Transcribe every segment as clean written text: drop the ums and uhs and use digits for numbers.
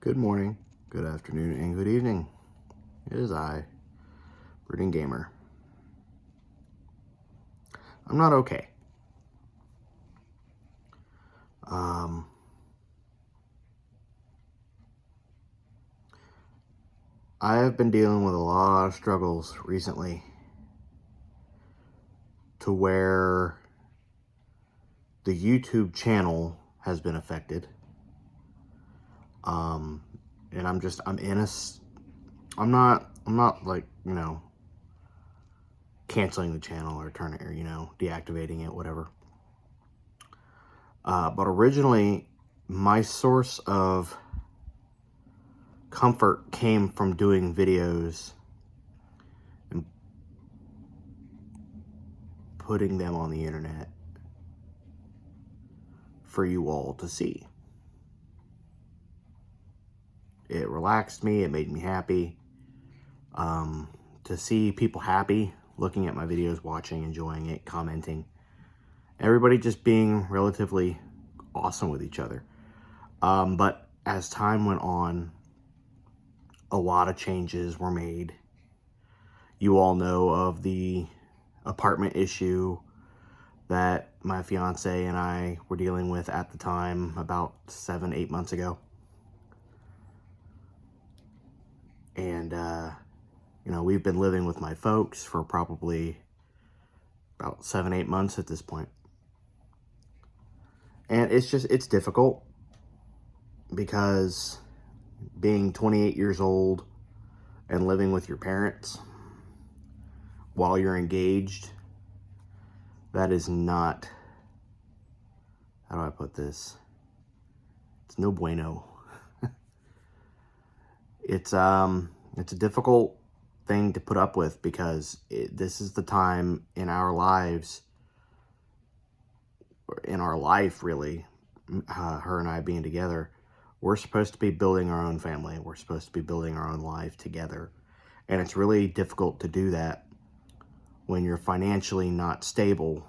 Good morning, good afternoon, and good evening. It is I, Brooding Gamer. I'm not okay. I have been dealing with a lot of struggles recently to where the YouTube channel has been affected. And I'm not like, canceling the channel or deactivating it, whatever. But originally, my source of comfort came from doing videos and putting them on the internet for you all to see. It relaxed me, it made me happy. To see people happy, looking at my videos, watching, enjoying it, commenting. Everybody just being relatively awesome with each other. But as time went on, a lot of changes were made. You all know of the apartment issue that my fiance and I were dealing with at the time, about 7-8 months ago. And, we've been living with my folks for probably about 7-8 months at this point. And it's difficult because being 28 years old and living with your parents while you're engaged, that is not, how do I put this? It's no bueno. It's a difficult thing to put up with because this is the time in our lives, in our life really, her and I being together, we're supposed to be building our own family. We're supposed to be building our own life together. And it's really difficult to do that when you're financially not stable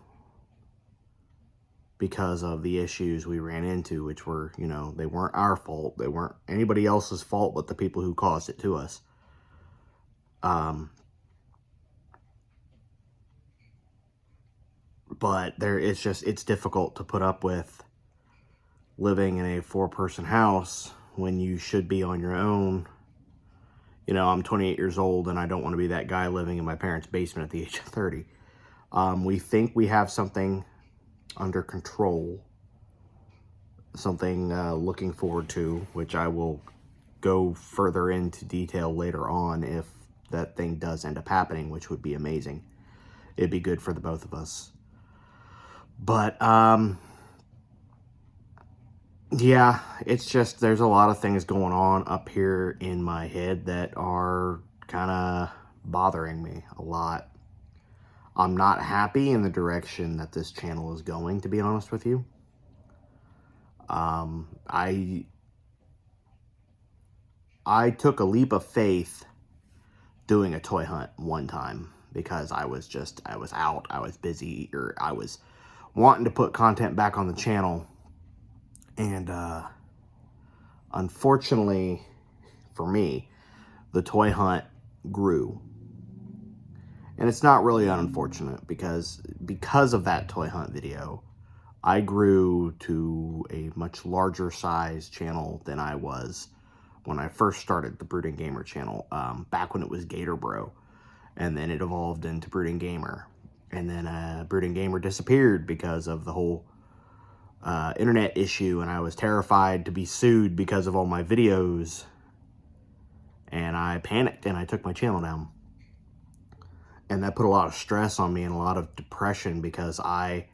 because of the issues we ran into, which were, they weren't our fault. They weren't anybody else's fault but the people who caused it to us. But it's difficult to put up with living in a 4-person house when you should be on your own. I'm 28 years old and I don't want to be that guy living in my parents' basement at the age of 30. We think we have something under control, something looking forward to, which I will go further into detail later on if that thing does end up happening, which would be amazing. It'd be good for the both of us. But, yeah, it's just, there's a lot of things going on up here in my head that are kind of bothering me a lot. I'm not happy in the direction that this channel is going, to be honest with you. I took a leap of faith doing a toy hunt one time because I was out, I was busy, or I was wanting to put content back on the channel. And unfortunately for me, the toy hunt grew. And it's not really unfortunate because of that toy hunt video, I grew to a much larger size channel than I was when I first started the Brooding Gamer channel, back when it was Gator Bro. And then it evolved into Brooding Gamer. And then Brooding Gamer disappeared because of the whole internet issue, and I was terrified to be sued because of all my videos. And I panicked and I took my channel down. And that put a lot of stress on me and a lot of depression because I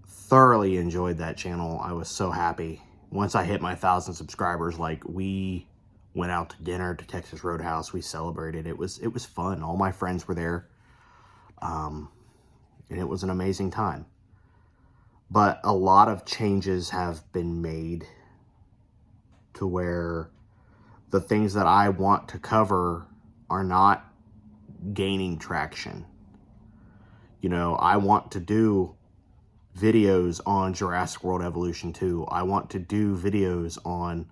thoroughly enjoyed that channel. I was so happy. Once I hit my 1,000 subscribers, like, we went out to dinner to Texas Roadhouse. We celebrated. It was fun. All my friends were there. And it was an amazing time. But a lot of changes have been made to where the things that I want to cover are not gaining traction. I want to do videos on Jurassic World Evolution 2. I want to do videos on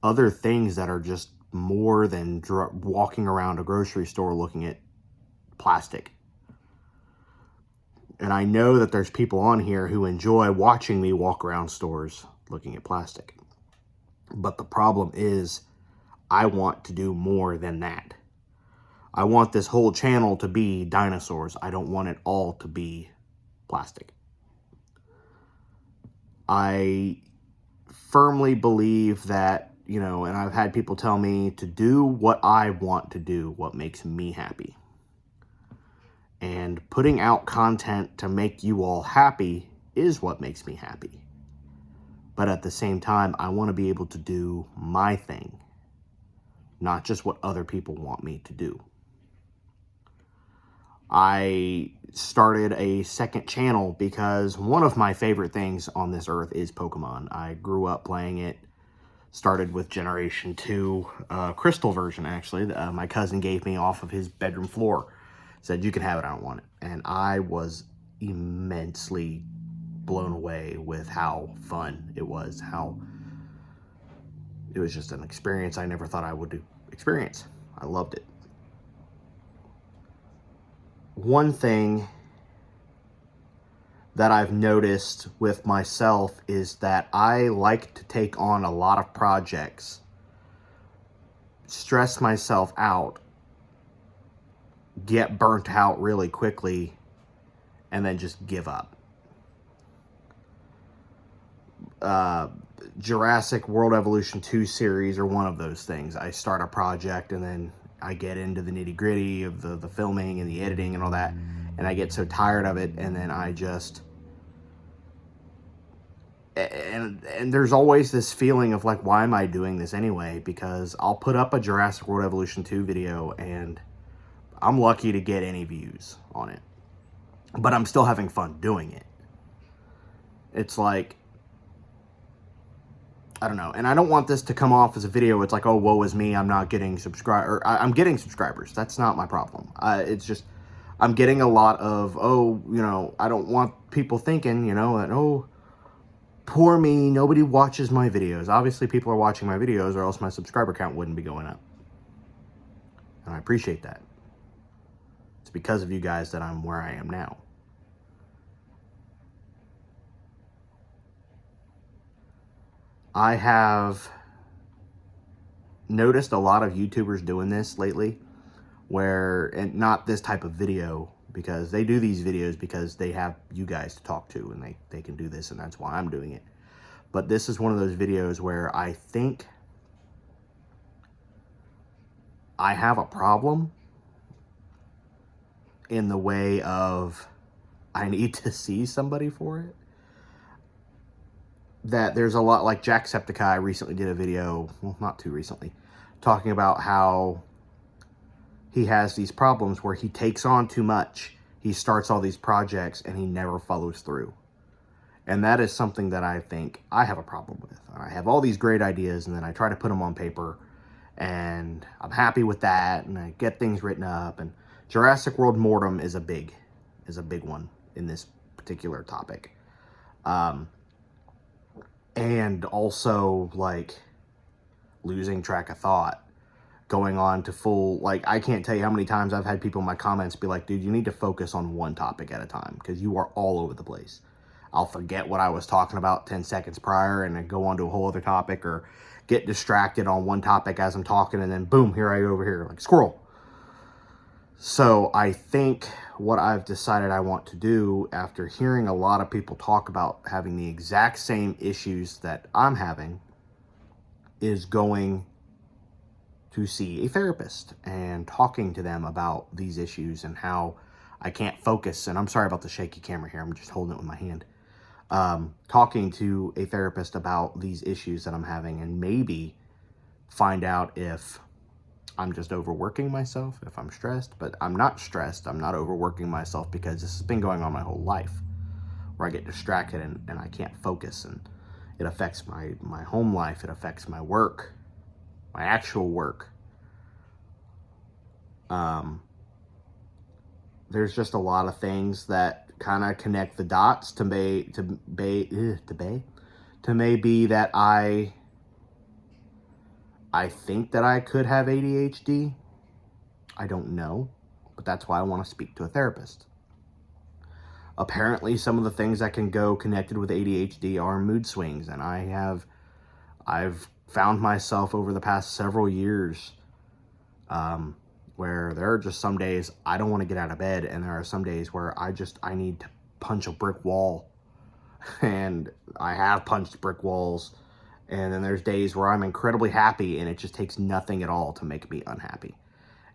other things that are just more than walking around a grocery store looking at plastic. And I know that there's people on here who enjoy watching me walk around stores looking at plastic. But the problem is, I want to do more than that. I want this whole channel to be dinosaurs. I don't want it all to be plastic. I firmly believe that, you know, and I've had people tell me to do what I want to do, what makes me happy. And putting out content to make you all happy is what makes me happy. But at the same time, I want to be able to do my thing, not just what other people want me to do. I started a second channel because one of my favorite things on this earth is Pokemon. I grew up playing it, started with Generation 2, Crystal version actually. My cousin gave me off of his bedroom floor. Said, you can have it, I don't want it. And I was immensely blown away with how fun it was. How it was just an experience I never thought I would experience. I loved it. One thing that I've noticed with myself is that I like to take on a lot of projects, stress myself out, get burnt out really quickly, and then just give up. Jurassic World Evolution 2 series are one of those things. I start a project and then I get into the nitty-gritty of the filming and the editing and all that, and I get so tired of it, and then I just... And there's always this feeling of like, why am I doing this anyway? Because I'll put up a Jurassic World Evolution 2 video and I'm lucky to get any views on it. But I'm still having fun doing it. It's like, I don't know. And I don't want this to come off as a video. It's like, oh, woe is me. I'm not getting subscribers. I'm getting subscribers. That's not my problem. It's just, I'm getting a lot of, oh, you know, I don't want people thinking, you know, that, oh, poor me, nobody watches my videos. Obviously, people are watching my videos or else my subscriber count wouldn't be going up. And I appreciate that. It's because of you guys that I'm where I am now. I have noticed a lot of YouTubers doing this lately, where, and not this type of video, because they do these videos because they have you guys to talk to, and they can do this, and that's why I'm doing it. But this is one of those videos where I think I have a problem in the way of I need to see somebody for it. That there's a lot, like Jacksepticeye recently did a video, well, not too recently, talking about how he has these problems where he takes on too much. He starts all these projects and he never follows through. And that is something that I think I have a problem with. I have all these great ideas and then I try to put them on paper and I'm happy with that and I get things written up. And Jurassic World Mortem is a big one in this particular topic. And also, like, losing track of thought, going on to full, like, I can't tell you how many times I've had people in my comments be like, dude, you need to focus on one topic at a time, because you are all over the place. I'll forget what I was talking about 10 seconds prior, and then go on to a whole other topic, or get distracted on one topic as I'm talking, and then boom, here I go over here, like squirrel. So I think what I've decided I want to do, after hearing a lot of people talk about having the exact same issues that I'm having, is going to see a therapist and talking to them about these issues and how I can't focus. And I'm sorry about the shaky camera here. I'm just holding it with my hand. Talking to a therapist about these issues that I'm having, and maybe find out if I'm just overworking myself, if I'm stressed. But I'm not stressed. I'm not overworking myself, because this has been going on my whole life, where I get distracted and I can't focus, and it affects my home life. It affects my work, my actual work. There's just a lot of things that kind of connect the dots to maybe that I I think that I could have ADHD. I don't know, but that's why I want to speak to a therapist. Apparently, some of the things that can go connected with ADHD are mood swings, and I've found myself over the past several years where there are just some days I don't want to get out of bed, and there are some days where I need to punch a brick wall, and I have punched brick walls. And then there's days where I'm incredibly happy, and it just takes nothing at all to make me unhappy.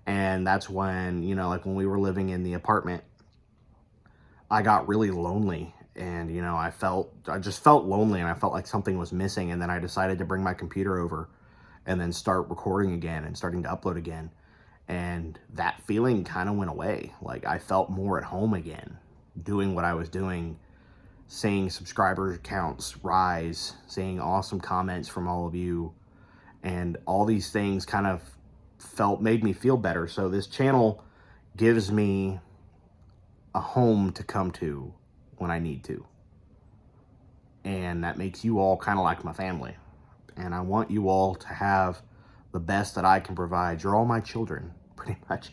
And that's when, you know, like when we were living in the apartment, I got really lonely, and, you know, I just felt lonely, and I felt like something was missing. And then I decided to bring my computer over and then start recording again and starting to upload again. And that feeling kind of went away. Like, I felt more at home again, doing what I was doing, seeing subscriber counts rise, seeing awesome comments from all of you, and all these things kind of made me feel better. So this channel gives me a home to come to when I need to. And that makes you all kind of like my family. And I want you all to have the best that I can provide. You're all my children, pretty much.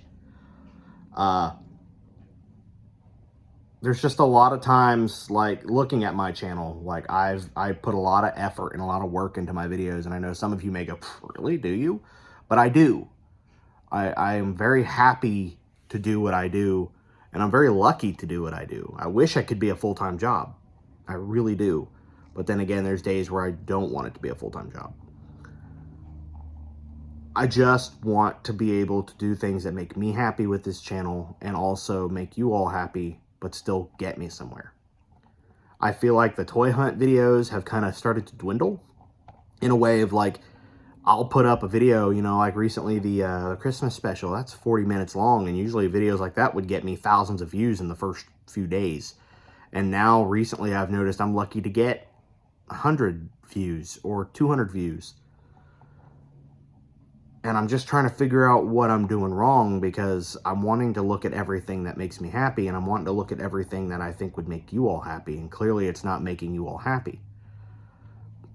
There's just a lot of times, like, looking at my channel, like, I put a lot of effort and a lot of work into my videos, and I know some of you may go, really, do you? But I do. I am very happy to do what I do, and I'm very lucky to do what I do. I wish I could be a full-time job. I really do. But then again, there's days where I don't want it to be a full-time job. I just want to be able to do things that make me happy with this channel and also make you all happy, but still get me somewhere. I feel like the toy hunt videos have kind of started to dwindle in a way of, like, I'll put up a video, you know, like recently the Christmas special, that's 40 minutes long, and usually videos like that would get me thousands of views in the first few days. And now recently I've noticed I'm lucky to get 100 views or 200 views. And I'm just trying to figure out what I'm doing wrong, because I'm wanting to look at everything that makes me happy, and I'm wanting to look at everything that I think would make you all happy, and clearly it's not making you all happy.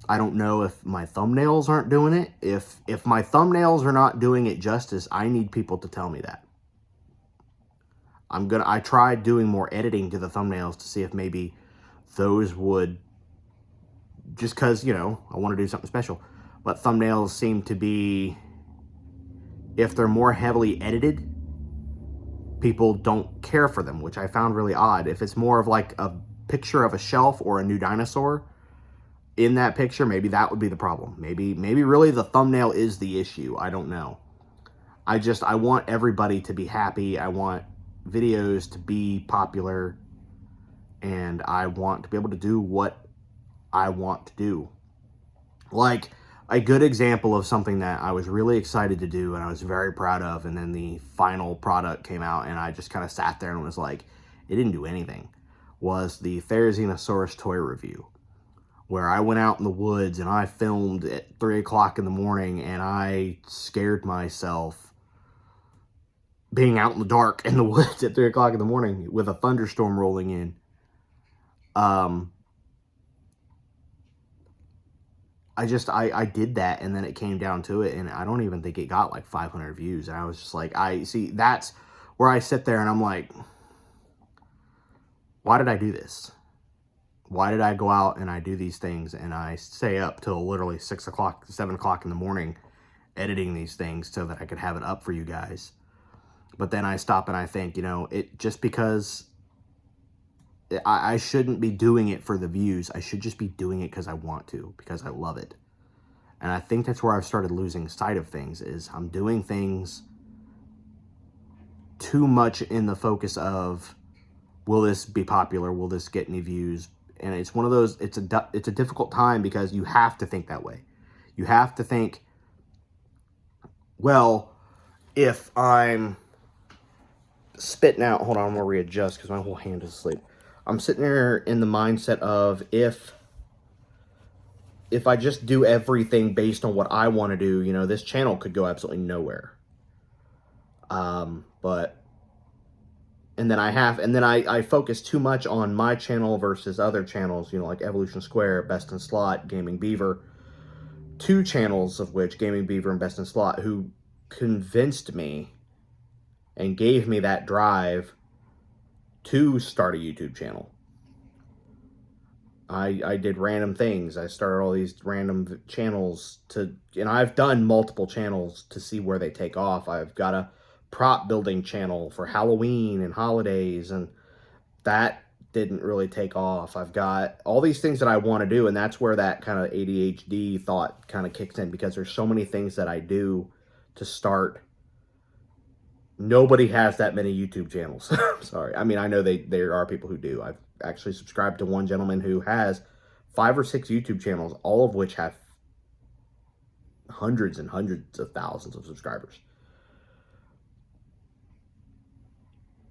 I don't know if my thumbnails aren't doing it. If my thumbnails are not doing it justice, I need people to tell me that. I tried doing more editing to the thumbnails to see if maybe those would, just because, you know, I want to do something special. But thumbnails seem to be, if they're more heavily edited, people don't care for them, which I found really odd. If it's more of like a picture of a shelf or a new dinosaur in that picture, maybe that would be the problem. Maybe really the thumbnail is the issue. I don't know. I want everybody to be happy. I want videos to be popular, and I want to be able to do what I want to do. Like, a good example of something that I was really excited to do and I was very proud of, and then the final product came out and I just kind of sat there and was like, it didn't do anything, was the Therizinosaurus toy review, where I went out in the woods and I filmed at 3 o'clock in the morning, and I scared myself being out in the dark in the woods at 3 o'clock in the morning with a thunderstorm rolling in. I did that, and then it came down to it, and I don't even think it got like 500 views. And I was just like, that's where I sit there and I'm like, why did I do this? Why did I go out and I do these things and I stay up till literally 6 o'clock, 7 o'clock in the morning editing these things so that I could have it up for you guys? But then I stop and I think, you know, just because I shouldn't be doing it for the views. I should just be doing it because I want to, because I love it. And I think that's where I've started losing sight of things, is I'm doing things too much in the focus of, will this be popular? Will this get any views? And it's one of those, it's a difficult time, because you have to think that way. You have to think, well, if I'm spitting out, hold on, I'm going to readjust because my whole hand is asleep. I'm sitting there in the mindset of, if I just do everything based on what I want to do, you know, this channel could go absolutely nowhere. And then I focus too much on my channel versus other channels, you know, like Evolution Square, Best in Slot, Gaming Beaver, 2 channels of which, Gaming Beaver and Best in Slot, who convinced me and gave me that drive to start a YouTube channel. I did random things. I started all these random channels and I've done multiple channels to see where they take off. I've got a prop building channel for Halloween and holidays, and that didn't really take off. I've got all these things that I want to do, and that's where that kind of ADHD thought kind of kicks in, because there's so many things that I do to start. Nobody has that many YouTube channels. Sorry. I mean, I know there are people who do. I've actually subscribed to one gentleman who has 5 or 6 YouTube channels, all of which have hundreds and hundreds of thousands of subscribers.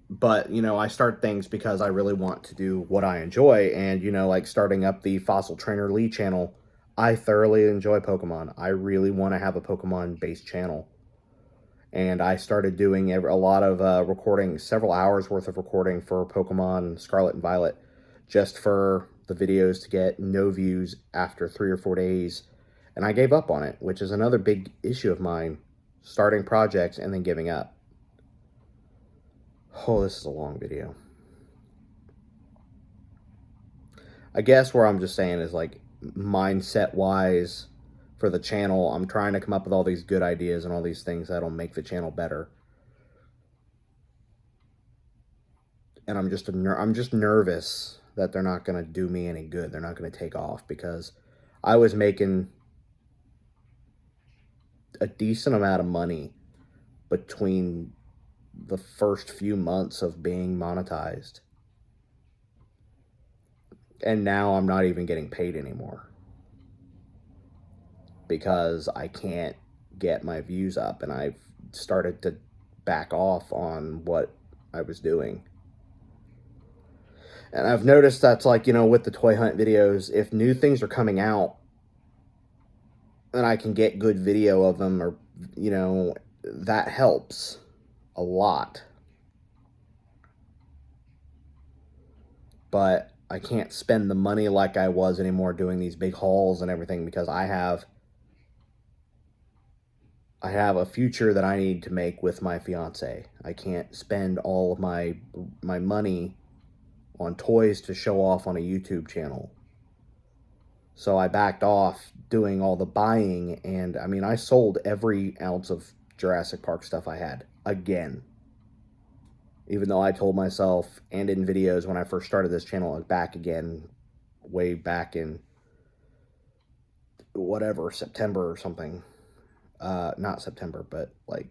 But, you know, I start things because I really want to do what I enjoy. And, you know, like starting up the Fossil Trainer Lee channel, I thoroughly enjoy Pokemon. I really want to have a Pokemon-based channel. And I started doing a lot of recording, several hours worth of recording for Pokemon Scarlet and Violet, just for the videos to get no views after 3 or 4 days. And I gave up on it, which is another big issue of mine, starting projects and then giving up. Oh, this is a long video. I guess where I'm just saying is, like, mindset-wise, for the channel, I'm trying to come up with all these good ideas and all these things that'll make the channel better. And I'm just nervous that they're not going to do me any good. They're not going to take off, because I was making a decent amount of money between the first few months of being monetized. And now I'm not even getting paid anymore, because I can't get my views up, and I've started to back off on what I was doing. And I've noticed that's, like, you know, with the toy hunt videos, if new things are coming out and I can get good video of them, or, you know, that helps a lot. But I can't spend the money like I was anymore doing these big hauls and everything, because I have a future that I need to make with my fiance. I can't spend all of my money on toys to show off on a YouTube channel. So I backed off doing all the buying, and I mean, I sold every ounce of Jurassic Park stuff I had again. Even though I told myself, and in videos when I first started this channel, back again, way back in whatever, September or something. Not September, but like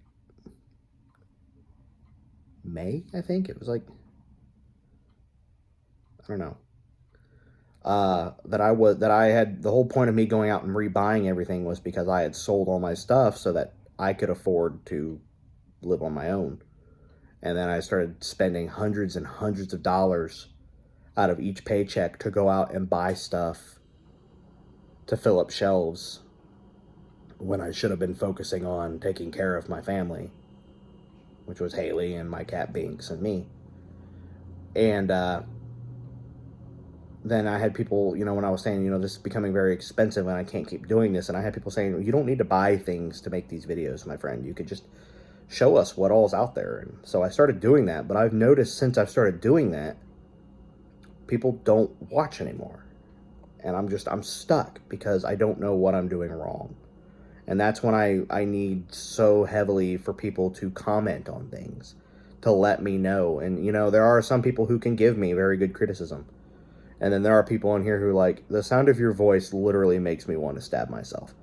May, I think. It was like, I don't know. That I had, the whole point of me going out and rebuying everything was because I had sold all my stuff so that I could afford to live on my own. And then I started spending hundreds and hundreds of dollars out of each paycheck to go out and buy stuff to fill up shelves, when I should have been focusing on taking care of my family, which was Haley and my cat Binks and me. And then I had people, you know, when I was saying, you know, this is becoming very expensive and I can't keep doing this, and I had people saying, you don't need to buy things to make these videos, my friend. You could just show us what all's out there. And so I started doing that, but I've noticed since I've started doing that, people don't watch anymore. And I'm stuck because I don't know what I'm doing wrong. And that's when I need so heavily for people to comment on things, to let me know. And, you know, there are some people who can give me very good criticism. And then there are people on here who, like, the sound of your voice literally makes me want to stab myself.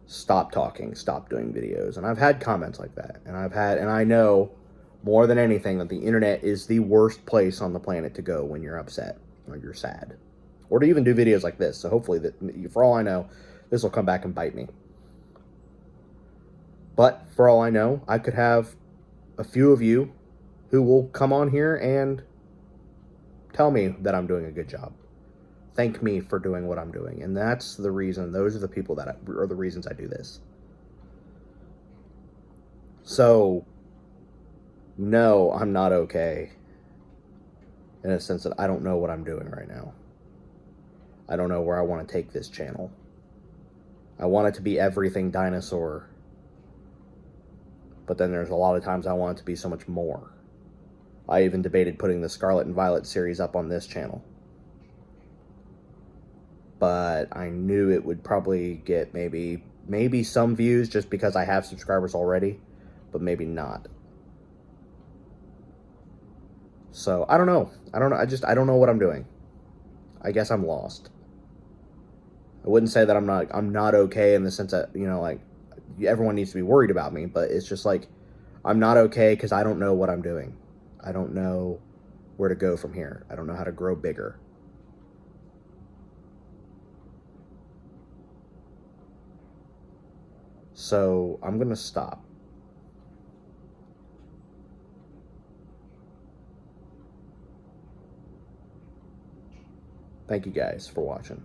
Stop talking, stop doing videos. And I've had comments like that. And I know more than anything that the internet is the worst place on the planet to go when you're upset or you're sad, or to even do videos like this. So hopefully, that, for all I know, this will come back and bite me. But for all I know, I could have a few of you who will come on here and tell me that I'm doing a good job. Thank me for doing what I'm doing. And that's the reason, those are the people that are the reasons I do this. So, no, I'm not okay. In a sense that I don't know what I'm doing right now. I don't know where I want to take this channel. I want it to be everything dinosaur. But then there's a lot of times I want it to be so much more. I even debated putting the Scarlet and Violet series up on this channel. But I knew it would probably get maybe some views just because I have subscribers already, but maybe not. So, I don't know. I don't know what I'm doing. I guess I'm lost. I wouldn't say that I'm not okay in the sense that, you know, like, everyone needs to be worried about me, but it's just like, I'm not okay because I don't know what I'm doing. I don't know where to go from here. I don't know how to grow bigger. So, I'm going to stop. Thank you guys for watching.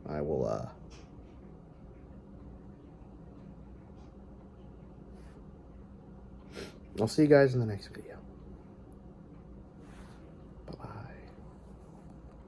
I will, I'll see you guys in the next video.